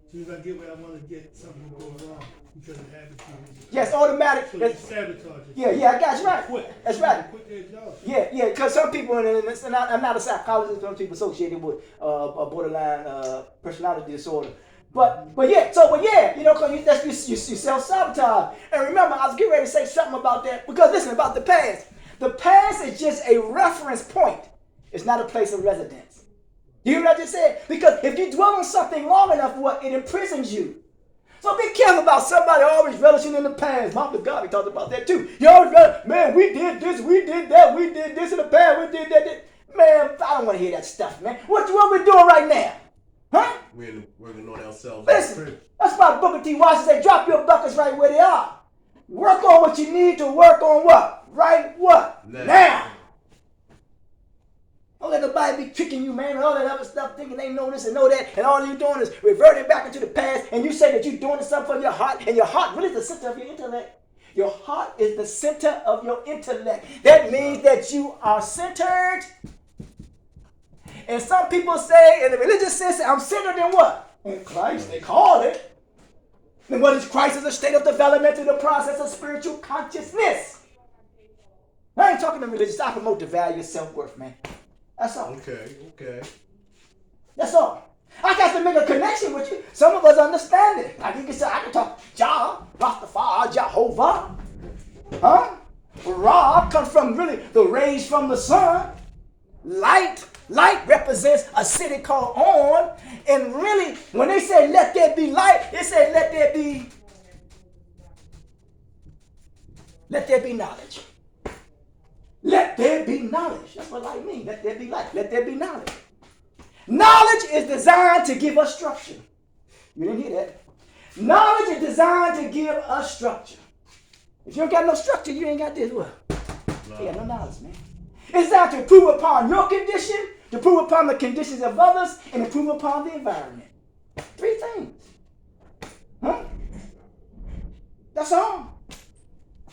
As soon as I get where I want to get, something will go wrong because it happens to you. Yes, automatic. So you sabotage yourself. Yeah, I got you right. Quit. That's right. Quit their job. Yeah, because some people, and I'm not a psychologist, some people associated with a borderline personality disorder. But yeah, you know, because you self-sabotage. And remember, I was getting ready to say something about that, because listen, about the past. The past is just a reference point. It's not a place of residence. You hear what I just said? Because if you dwell on something long enough, it imprisons you. So be careful about somebody always relishing in the past. Mama God, we talked about that too. You always man, we did this, we did that, we did this in the past, we did that. Man, I don't want to hear that stuff, man. What we doing right now? Huh? We're working on ourselves. Listen, that's why Booker T. Washington said, drop your buckets right where they are. Work on what you need to work on what? Right what? Now. Don't let nobody be tricking you, man, and all that other stuff, thinking they know this and know that, and all you're doing is reverting back into the past, and you say that you're doing something for your heart, and your heart really is the center of your intellect. Your heart is the center of your intellect. That means that you are centered. And some people say, in the religious sense, I'm centered in what? In Christ, they call it. And what is Christ? Is a state of development through the process of spiritual consciousness. I ain't talking to religious. I promote the value of self-worth, man. That's all. Okay. That's all. I got to make a connection with you. Some of us understand it. Like you can say, I can talk Jah, Rastafari, Jehovah. Huh? Ra comes from really the rays from the sun. Light represents a city called On. And really, when they say let there be light, they say let there be knowledge. Let there be knowledge. That's what light means. Let there be light. Let there be knowledge. Knowledge is designed to give us structure. You didn't hear that. Knowledge is designed to give us structure. If you don't got no structure, you ain't got this. What? No. You got no knowledge, man. It's designed to improve upon your condition, to improve upon the conditions of others, and improve upon the environment. 3 things. Huh? That's all.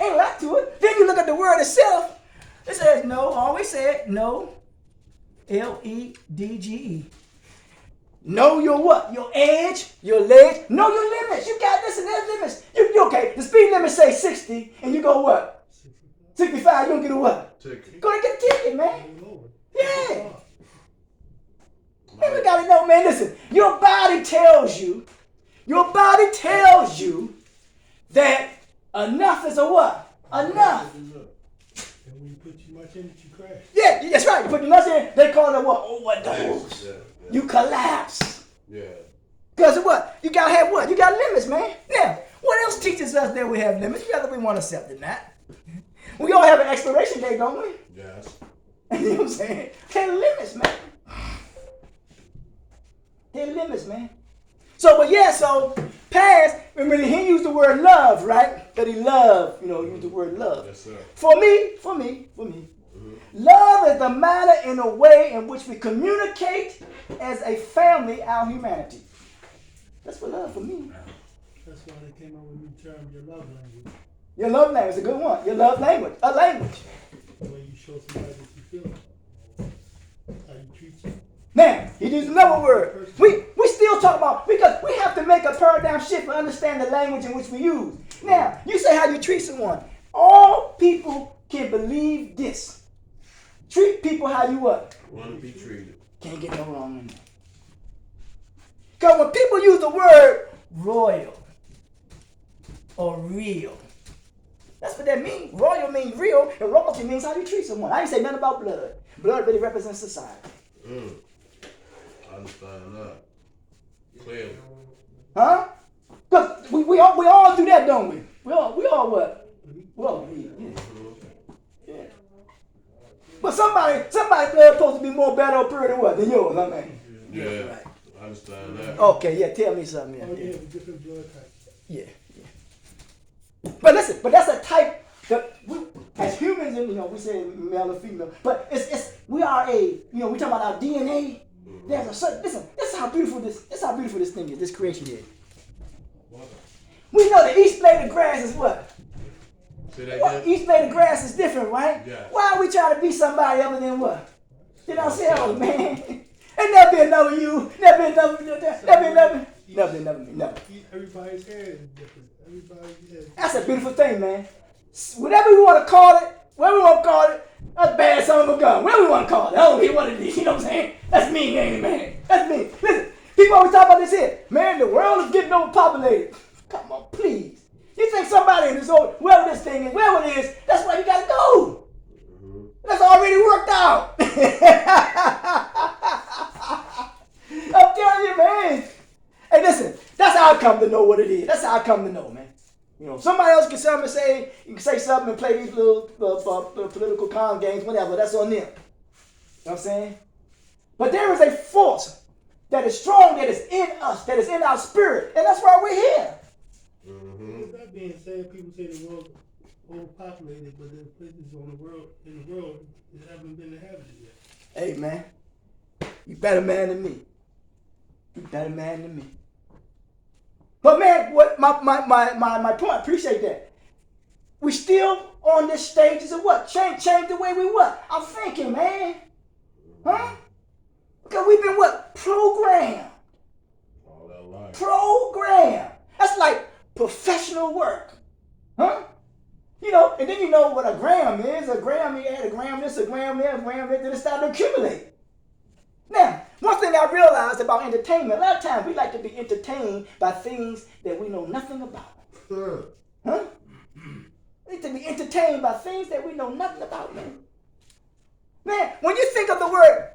Ain't a lot to it. Then you look at the word itself. It says no, always said no, L-E-D-G-E. Know your what? Your edge, your ledge. Know your limits. You got this and that limits. You okay, the speed limit say 60, and you go what? 65, you don't get a what? Ticket. Go and get a ticket, man. Yeah. And we gotta know, man, listen, your body tells you that enough is a what? Enough. And when you put too much in it, you crash. Yeah, that's right. You put too much in, they call it what? Overdose. Yeah. You collapse. Yeah. Because of what? You gotta have what? You got limits, man. Now, what else teaches us that we have limits, whether we want to accept it or not? We all have an expiration date, don't we? Yes. You know what I'm saying? There are limits, man. There are limits, man. So past, remember he used the word love, right? That he loved, used the word love. Yes, sir. For me, love is the manner in a way in which we communicate as a family our humanity. That's what love for me. That's why they came up with a new term, your love language. Your love language is a good one. Your love language, a language. The way you show somebody that you feel, how you treat them. Now, he used another word. We still talk about, because we have to make a paradigm shift and understand the language in which we use. Now, you say how you treat someone. All people can believe this. Treat people how you what? Want to be treated. Can't get no wrong in that. Because when people use the word royal or real, that's what that means. Royal means real, and royalty means how you treat someone. I ain't say nothing about blood. Blood really represents society. I understand that. Clearly. Huh? Because we all do that, don't we? We all what? Well, yeah. But somebody blood supposed to be more better or pure than what? Than yours, I mean. Yeah. Right. I understand that. Okay, yeah, tell me something. Oh, you have a different blood type. Yeah. But listen, that's a type that we, as humans, we say male or female, but we are we talking about our DNA. There's a certain, listen, this is how beautiful this thing is, this creation is. We know the east blade of grass is what? Say that Well, again? each blade of grass is different, right? Yeah. Why are we trying to be somebody other than what? Did I say, oh man? Ain't never been another you. Never been another. Never. Everybody's hair is different. Everybody's hair is different. That's a beautiful thing, man. Whatever you want to call it, whatever you want to call it, that's bad son of a gun. Whatever you want to call it, I don't care what it is. You know what I'm saying? That's me, ain't it, man? That's me. Listen, people always talk about this here. Man, the world is getting overpopulated. Come on, please. You think somebody in this old, wherever this thing is, wherever it is, that's where you got to go. That's already worked out. I'm telling you, man. Hey, listen, that's how I come to know what it is. That's how I come to know, man. You know, somebody else can come and say, you can say something and play these little political con games, whatever. That's on them. You know what I'm saying? But there is a force that is strong, that is in us, that is in our spirit, and that's why we're here. With that being said, people say the world overpopulated, but there's places in the world that haven't been inhabited yet. Hey, man, you better man than me. You better man than me. But man, what my point, appreciate that. We still on this stages of what? Change the way we what? I'm thinking, man. Huh? Because we've been what? Programmed. All that life. Programmed. That's like professional work. Huh? You know, and then you know what a gram is. A gram, you had a gram this, a gram there, a gram there, then it started to accumulate. Now, one thing I realized about entertainment, a lot of times we like to be entertained by things that we know nothing about. Huh? We need to be entertained by things that we know nothing about, man. Man, when you think of the word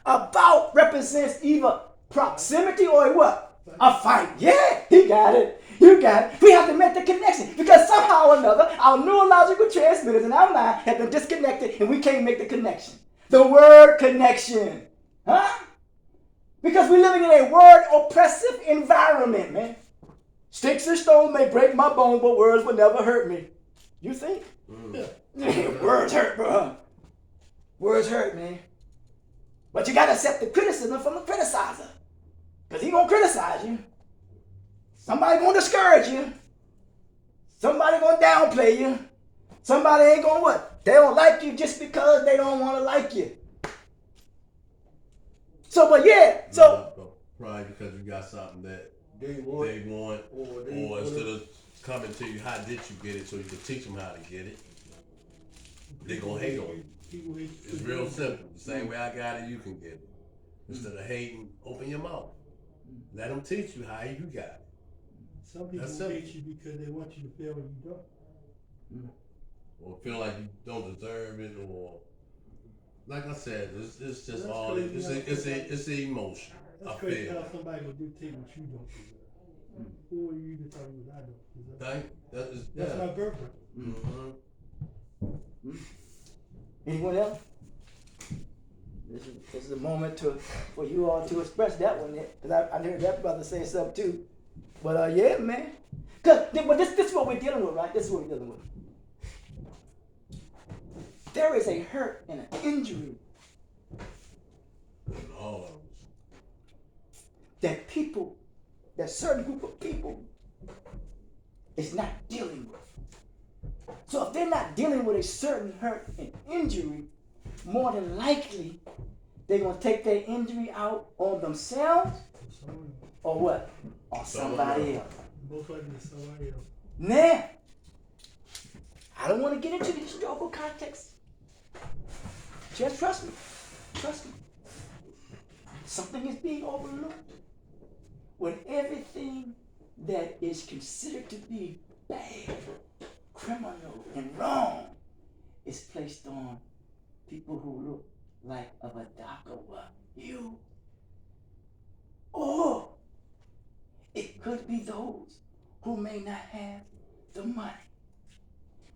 about represents either proximity or a what? A fight. Yeah, he got it. You got it. We have to make the connection because somehow or another, our neurological transmitters in our mind have been disconnected and we can't make the connection. The word connection. Huh? Because we're living in a word oppressive environment, man. Sticks and stones may break my bone, but words will never hurt me. You think? Words hurt, bro. Words hurt, man. But you got to accept the criticism from the criticizer. Because he's going to criticize you. Somebody going to discourage you. Somebody going to downplay you. Somebody ain't going to what? They don't like you just because they don't want to like you. So, but yeah. So. Probably because you got something that They want, or instead of coming to you, how did you get it, so you can teach them how to get it, they're going to hate on you. It's real simple. The same way I got it, you can get it. Instead of hating, open your mouth. Let them teach you how you got it. Some people hate you because they want you to feel when you don't. Or feel like you don't deserve it, or like I said, it's just That's all crazy. it's an emotion. That's I crazy feel. how somebody will dictate what you don't deserve. Who are you to tell me what I don't deserve? That's my birthright. Anyone else? This is a moment for you all to express that one, because I heard that brother say something too. But yeah, man. But this is what we're dealing with, right? This is what we're dealing with. There is a hurt and an injury that certain group of people is not dealing with. So if they're not dealing with a certain hurt and injury, more than likely they're going to take their injury out on themselves or what? Or somebody else. Most likely somebody else. Now, I don't want to get into the historical context. Just trust me. Trust me. Something is being overlooked when everything that is considered to be bad, criminal, and wrong is placed on people who look like of a darker hue. Or it could be those who may not have the money.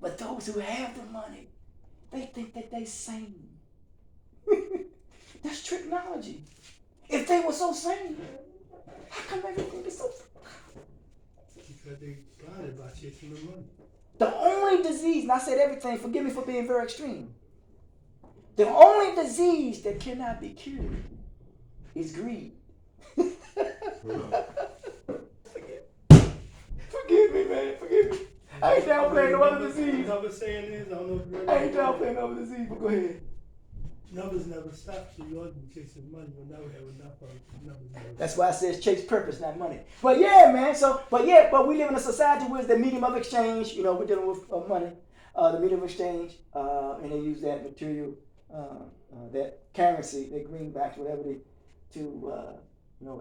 But those who have the money, they think that they sane. That's technology. If they were so sane, how come everything is so? Because they blinded by chasing the money. The only disease, and I said everything, forgive me for being very extreme. The only disease that cannot be cured is greed. man. Forgive me. I ain't downplaying no other disease. Another saying is, I don't know if you I ain't downplaying no other disease, but go ahead. numbers never stop, so you always be chasing money. You'll never have enough of numbers. Never That's why it says chase purpose, not money. But yeah, man. But we live in a society where it's the medium of exchange. You know, we're dealing with money, the medium of exchange, and they use that material, that currency, that greenbacks, whatever they, to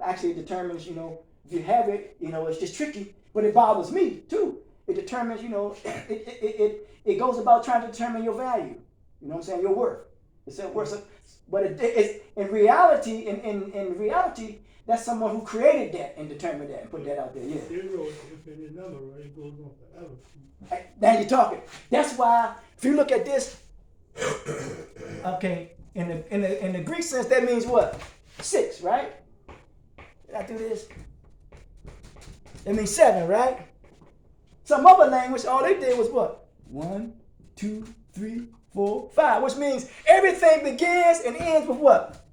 actually it determines. If you have it, it's just tricky. But it bothers me too. It determines, it goes about trying to determine your value. You know what I'm saying? Your worth. It's a worth. But it's in reality, in reality, that's someone who created that and determined that and put that out there. Yeah. Zero, if it is number, right, it goes on forever. Now you're talking. That's why if you look at this, okay, in the Greek sense, that means what? 6, right? Did I do this? It means 7, right? Some other language, all they did was what? 1, 2, 3, 4, 5, which means everything begins and ends with what?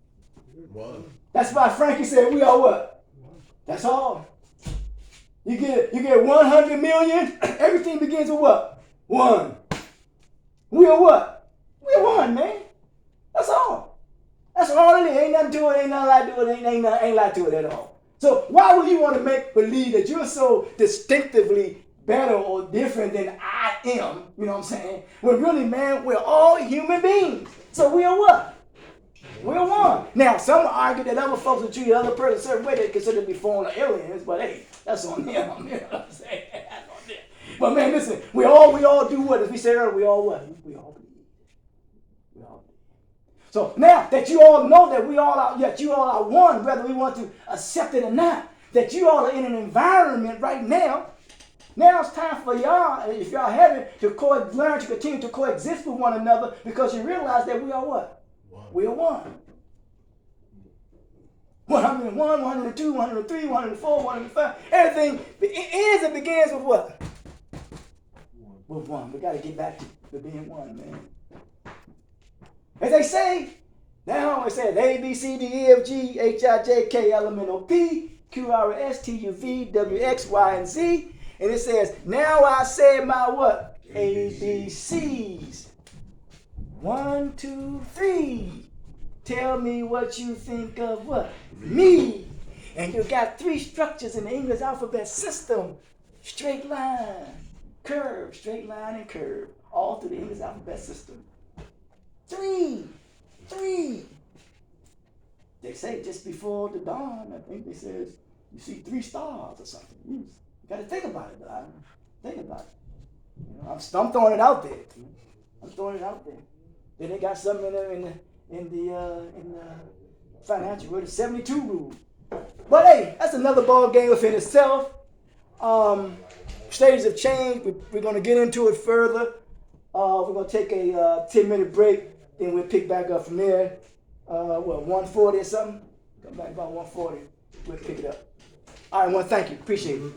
1. That's why Frankie said we are what? That's all. You get 100 million. Everything begins with what? 1. We are what? We are 1, man. That's all. That's all it is. Ain't nothing to it. Ain't nothing like to it. Ain't like to it at all. So why would you want to make believe that you're so distinctively better or different than I am? You know what I'm saying? When really, man, we're all human beings. So we are what? We're 1. Now, some argue that other folks will treat other person a certain way. They consider to be foreign or aliens, but hey, that's on them. You know what I'm saying? That's on them. But man, listen, we all do what? As we said earlier, we all what? We all believe. We all believe. So now that you all know that you all are 1, whether we want to accept it or not, that you all are in an environment right now. Now it's time for y'all, if y'all haven't, to learn to continue to coexist with one another, because you realize that we are what? We are 1. 101, 102, 103, 104, 105. Everything ends and begins with what? With 1. We got to get back to being 1, man. As they say, now it says A, B, C, D, E, F, G, H, I, J, K, L, M, N, O, P, Q, R, S, T, U, V, W, X, Y, and Z. And it says, now I said my what? ABCs. 1, 2, 3. Tell me what you think of what? Me. And you got 3 structures in the English alphabet system. Straight line, curve, straight line, and curve. All through the English alphabet system. 3. They say just before the dawn, I think they says, you see 3 stars or something. You got to think about it, though. Think about it. I'm throwing it out there. I'm throwing it out there. Then they got something in the financial rule, the 72 rule. But hey, that's another ball game within itself. Stages of change. We're going to get into it further. We're going to take a 10-minute break, then we'll pick back up from there. 1:40 or something? Come back about 1:40. We'll pick it up. All right, thank you. Appreciate it.